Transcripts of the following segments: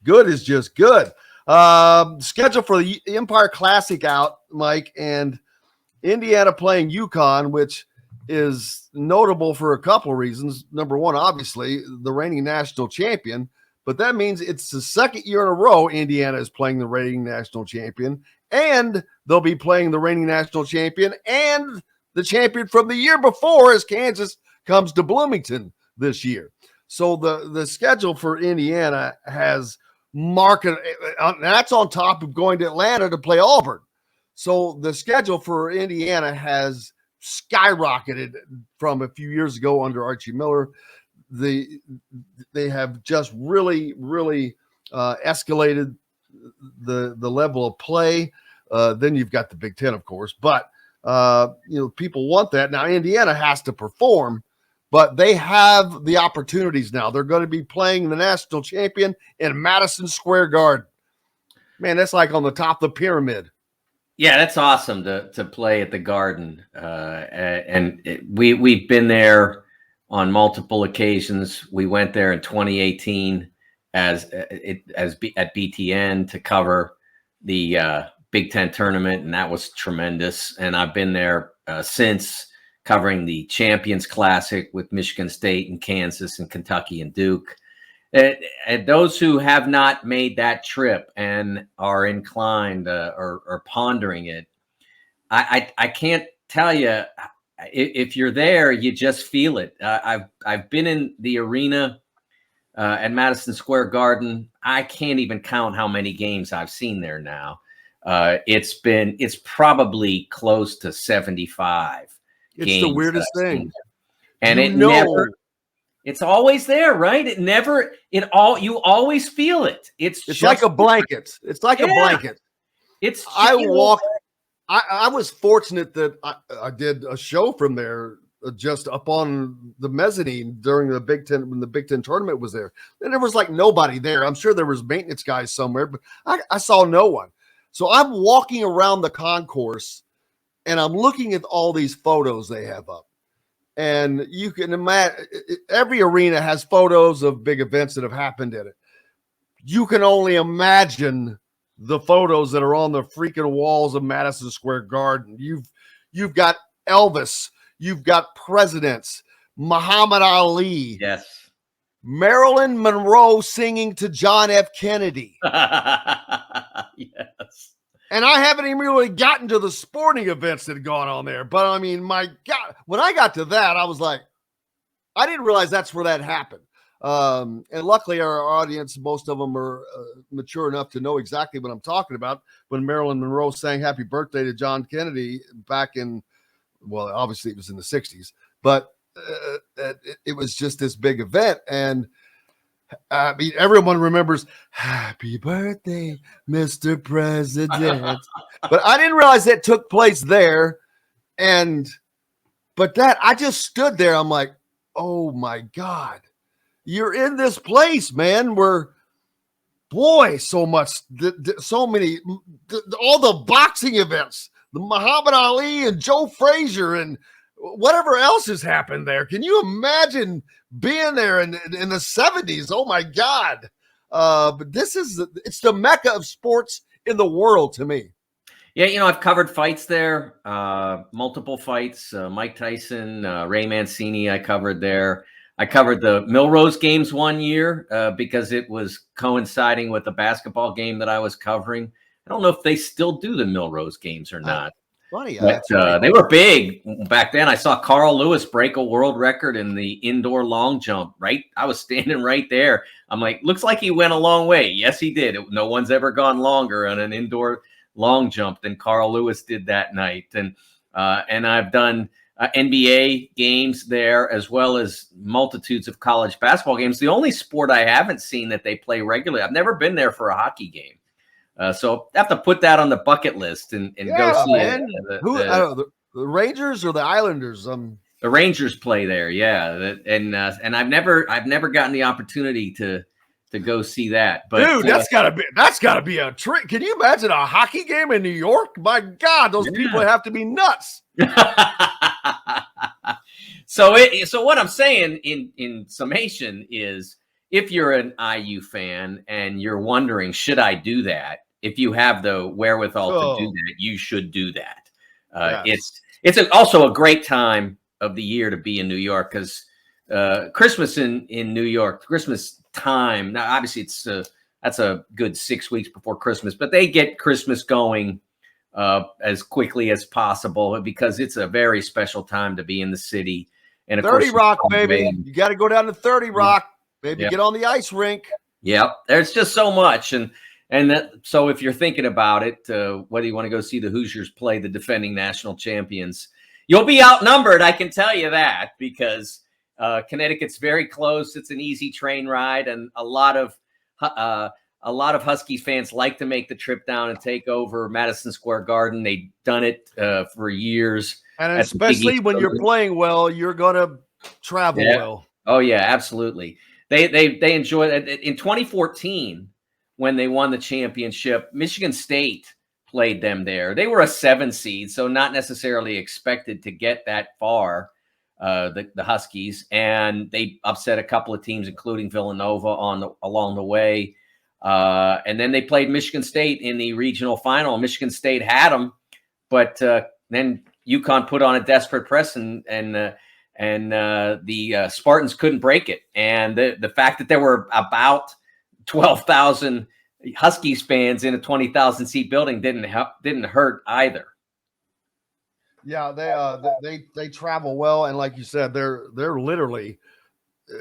Good is just good. Schedule for the Empire Classic out, Mike, and Indiana playing UConn, which is notable for a couple of reasons. Number one, obviously, the reigning national champion, but that means it's the second year in a row Indiana is playing the reigning national champion, and they'll be playing the reigning national champion and the champion from the year before as Kansas comes to Bloomington this year. So the schedule for Indiana has market, that's on top of going to Atlanta to play Auburn. So the schedule for Indiana has skyrocketed from a few years ago under Archie Miller. They have just really escalated the level of play. Then you've got the Big Ten, of course, but people want that. Now Indiana has to perform, but they have the opportunities now. They're going to be playing the national champion in Madison Square Garden. Man, that's like on the top of the pyramid. Yeah, that's awesome to play at the Garden. We've been there on multiple occasions. We went there in 2018 at BTN to cover the Big Ten tournament, and that was tremendous. And I've been there since, covering the Champions Classic with Michigan State and Kansas and Kentucky and Duke. And those who have not made that trip and are inclined or pondering it, I can't tell you, if you're there, you just feel it. I've been in the arena at Madison Square Garden. I can't even count how many games I've seen there now. It's probably close to 75. It's the weirdest thing. And it's always there, right? You always feel it. It's like a blanket. It's like a blanket. I was fortunate that I did a show from there just up on the mezzanine during the Big Ten, when the Big Ten tournament was there. And there was like nobody there. I'm sure there was maintenance guys somewhere, but I saw no one. So I'm walking around the concourse and I'm looking at all these photos they have up. And you can imagine every arena has photos of big events that have happened in it. You can only imagine the photos that are on the freaking walls of Madison Square Garden. You've got Elvis, you've got presidents, Muhammad Ali, yes, Marilyn Monroe singing to John F. Kennedy. Yes. And I haven't even really gotten to the sporting events that had gone on there. But I mean, my God, when I got to that, I was like, I didn't realize that's where that happened. And luckily our audience, most of them are mature enough to know exactly what I'm talking about when Marilyn Monroe sang Happy Birthday to John Kennedy back in, well, obviously it was in the 60s, but it was just this big event. And I mean, everyone remembers Happy Birthday, Mr. President. But I didn't realize that took place there. But I just stood there. I'm like, oh my God, you're in this place, man, where, boy, so many, all the boxing events, the Muhammad Ali and Joe Frazier and whatever else has happened there. Can you imagine being there in the 70s? Oh my God. But it's the mecca of sports in the world to me. Yeah. I've covered fights there, multiple fights, Mike Tyson, Ray Mancini, I covered there. I covered the Milrose games one year because it was coinciding with the basketball game that I was covering. I don't know if they still do the Milrose games or not. Funny, but they were big back then. I saw Carl Lewis break a world record in the indoor long jump. Right, I was standing right there. I'm like, looks like he went a long way. Yes, he did. No one's ever gone longer on an indoor long jump than Carl Lewis did that night. And I've done NBA games there as well as multitudes of college basketball games. The only sport I haven't seen that they play regularly, I've never been there for a hockey game. So I have to put that on the bucket list and go see it. The Rangers or the Islanders? The Rangers play there, yeah. And I've never gotten the opportunity to go see that. But dude, that's gotta be a trick. Can you imagine a hockey game in New York? My God, those people have to be nuts. So what I'm saying in summation is if you're an IU fan and you're wondering, should I do that? If you have the wherewithal to do that, you should do that. Yes. It's also a great time of the year to be in New York, because Christmas in New York, Christmas time. Now, obviously, that's a good 6 weeks before Christmas, but they get Christmas going as quickly as possible, because it's a very special time to be in the city. And of 30 course, Rock, baby. You got to go down to 30 Rock. Maybe get on the ice rink. Yep. There's just so much. So if you're thinking about it, whether you want to go see the Hoosiers play the defending national champions, you'll be outnumbered. I can tell you that, because Connecticut's very close. It's an easy train ride. And a lot of Huskies fans like to make the trip down and take over Madison Square Garden. They've done it for years. And especially when you're playing well, you're going to travel well. Oh, yeah, absolutely. They enjoyed it. In 2014, when they won the championship, Michigan State played them there. They were a 7 seed, so not necessarily expected to get that far, the Huskies. And they upset a couple of teams, including Villanova, along the way. And then they played Michigan State in the regional final. Michigan State had them, but then UConn put on a desperate press, and the Spartans couldn't break it. And the fact that there were about 12,000 Huskies fans in a 20,000 seat building didn't hurt either. Yeah, they travel well, and like you said, they're literally,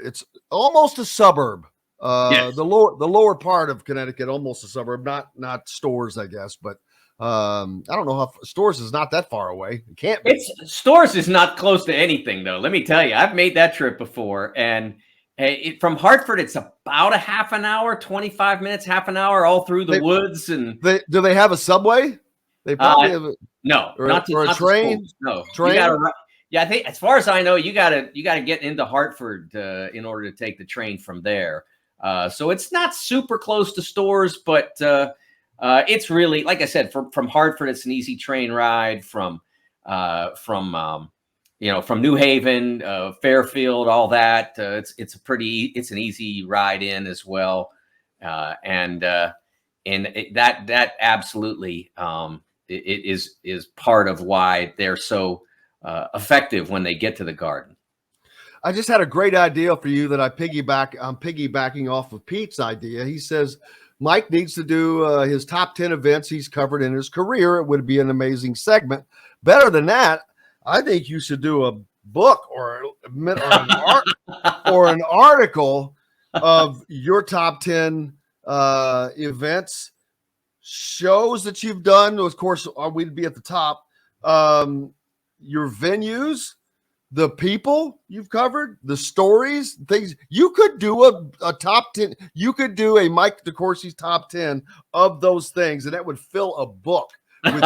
it's almost a suburb. Yes. The lower part of Connecticut, almost a suburb, not Stores, I guess, but I don't know how Stores is not that far away. It can't be. Stores is not close to anything, though. Let me tell you, I've made that trip before, and from Hartford, it's about a half an hour, 25 minutes, half an hour, all through the woods. And do they have a subway? They probably have no, not a train. No, train. I think, as far as I know, you gotta get into Hartford in order to take the train from there. So it's not super close to Stores, but it's really, like I said, from Hartford, it's an easy train ride from New Haven, Fairfield, all that. It's an easy ride in as well. And that absolutely it is part of why they're so effective when they get to the Garden. I just had a great idea for you that I'm piggybacking off of Pete's idea. He says Mike needs to do his top 10 events he's covered in his career. It would be an amazing segment. Better than that, I think you should do a book or an article of your top 10 events, shows that you've done. Of course, we'd be at the top. Your venues, the people you've covered, the stories, things. You could do a top 10. You could do a Mike DeCourcy's top 10 of those things, and that would fill a book. With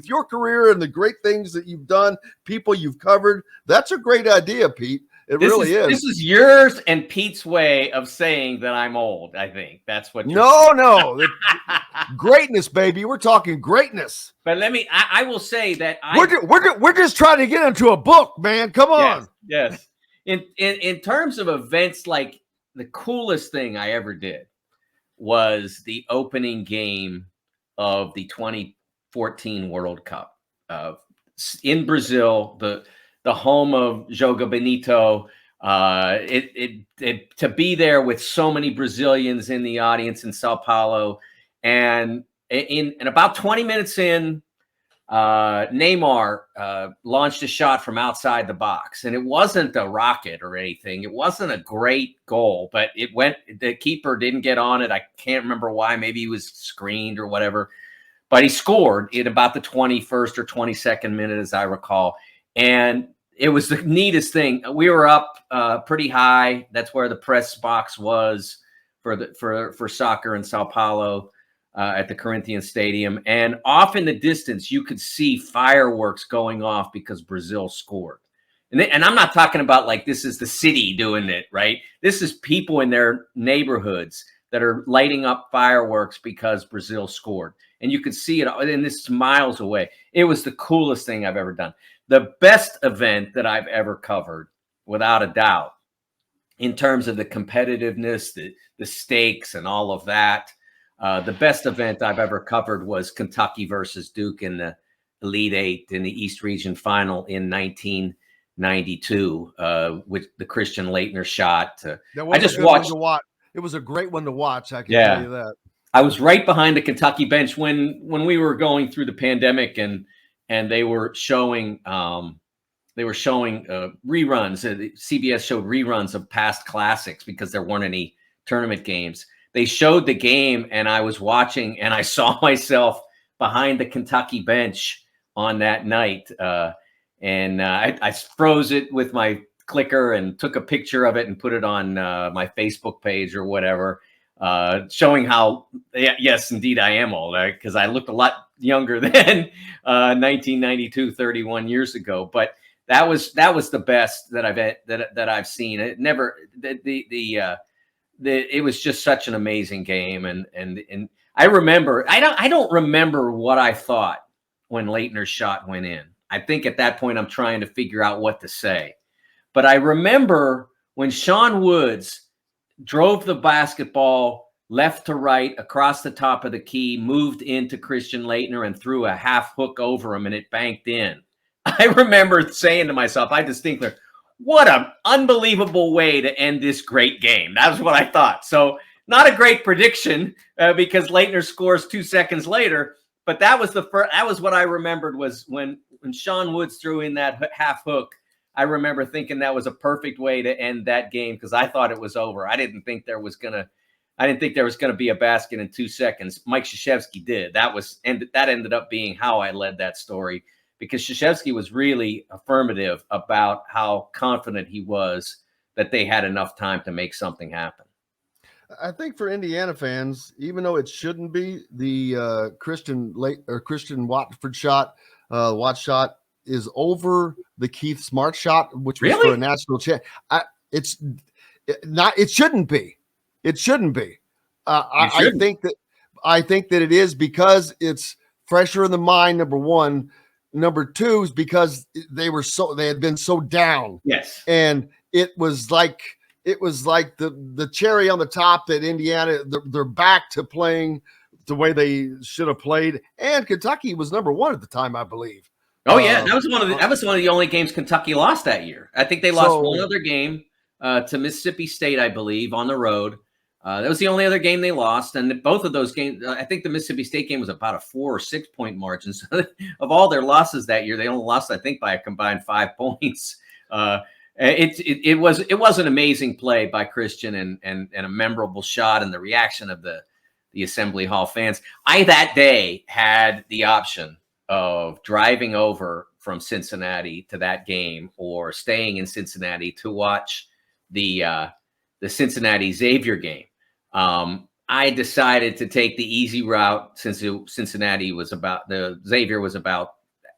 your career and the great things that you've done, people you've covered. That's a great idea, Pete. This is. This is yours and Pete's way of saying that I'm old. I think that's what. No. Greatness, baby. We're talking greatness. But I will say that we're just trying to get into a book, man. Come on. Yes. In terms of events, like, the coolest thing I ever did was the opening game of the 2014 World Cup in Brazil, the home of Joga Benito. To be there with so many Brazilians in the audience in Sao Paulo, and in about 20 minutes in, Neymar launched a shot from outside the box, and it wasn't a rocket or anything. It wasn't a great goal, but it went. The keeper didn't get on it. I can't remember why. Maybe he was screened or whatever. But he scored in about the 21st or 22nd minute, as I recall, and it was the neatest thing. We were up pretty high. That's where the press box was for soccer in Sao Paulo. At the Corinthians Stadium, and off in the distance, you could see fireworks going off because Brazil scored. And I'm not talking about like this is the city doing it, right? This is people in their neighborhoods that are lighting up fireworks because Brazil scored. And you could see it, and this is miles away. It was the coolest thing I've ever done. The best event that I've ever covered, without a doubt, in terms of the competitiveness, the stakes, and all of that. The best event I've ever covered was Kentucky versus Duke in the Elite Eight in the East Region Final in 1992, with the Christian Laettner shot. That was I just a good watched. one to watch. It was a great one to watch. I can tell Yeah, you that. I was right behind the Kentucky bench when we were going through the pandemic, and they were showing reruns. CBS showed reruns of past classics because there weren't any tournament games. They showed the game, and I was watching, and I saw myself behind the Kentucky bench on that night. I froze it with my clicker and took a picture of it and put it on my Facebook page or whatever, showing how, yes, indeed, I am old, because I looked a lot younger than 1992, 31 years ago. But that was the best that I've seen. It never it was just such an amazing game, and I remember I don't remember what I thought when Laettner's shot went in. I think at that point I'm trying to figure out what to say, but I remember when Sean Woods drove the basketball left to right across the top of the key, moved into Christian Laettner and threw a half hook over him, and it banked in. I remember saying to myself, I distinctly, what an unbelievable way to end this great game. That was what I thought. So not a great prediction because Laettner scores 2 seconds later, but that was that was what I remembered, was when Sean Woods threw in that half hook. I remember thinking that was a perfect way to end that game because I thought it was over. I didn't think there was gonna be a basket in 2 seconds. Mike Krzyzewski did. That ended up being how I led that story, because Krzyzewski was really affirmative about how confident he was that they had enough time to make something happen. I think for Indiana fans, even though it shouldn't be, the Christian Watford shot, Watt shot is over the Keith Smart shot, which was for a national champ. It shouldn't be. It shouldn't be. I think that it is because it's fresher in the mind. Number one. Number two is because they had been so down. Yes. And it was like the cherry on the top that Indiana, they're back to playing the way they should have played. And Kentucky was number one at the time, I believe. Oh yeah, that was one of the only games Kentucky lost that year. I think they lost one other game to Mississippi State, I believe, on the road. That was the only other game they lost, and both of those games, I think the Mississippi State game was about a 4 or 6 point margin. So of all their losses that year, they only lost, I think, by a combined 5 points. It was an amazing play by Christian and a memorable shot, and the reaction of the Assembly Hall fans. I that day had the option of driving over from Cincinnati to that game or staying in Cincinnati to watch the Cincinnati Xavier game. I decided to take the easy route since Xavier was about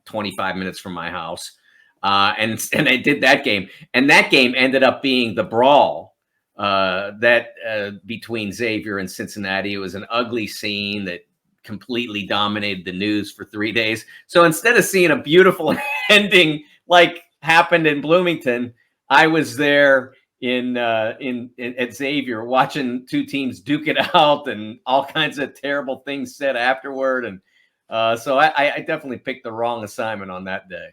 25 minutes from my house. And I did that game, and that game ended up being the brawl between Xavier and Cincinnati. It was an ugly scene that completely dominated the news for 3 days. So instead of seeing a beautiful ending like happened in Bloomington, I was there at Xavier watching two teams duke it out and all kinds of terrible things said afterward. And so I definitely picked the wrong assignment on that day.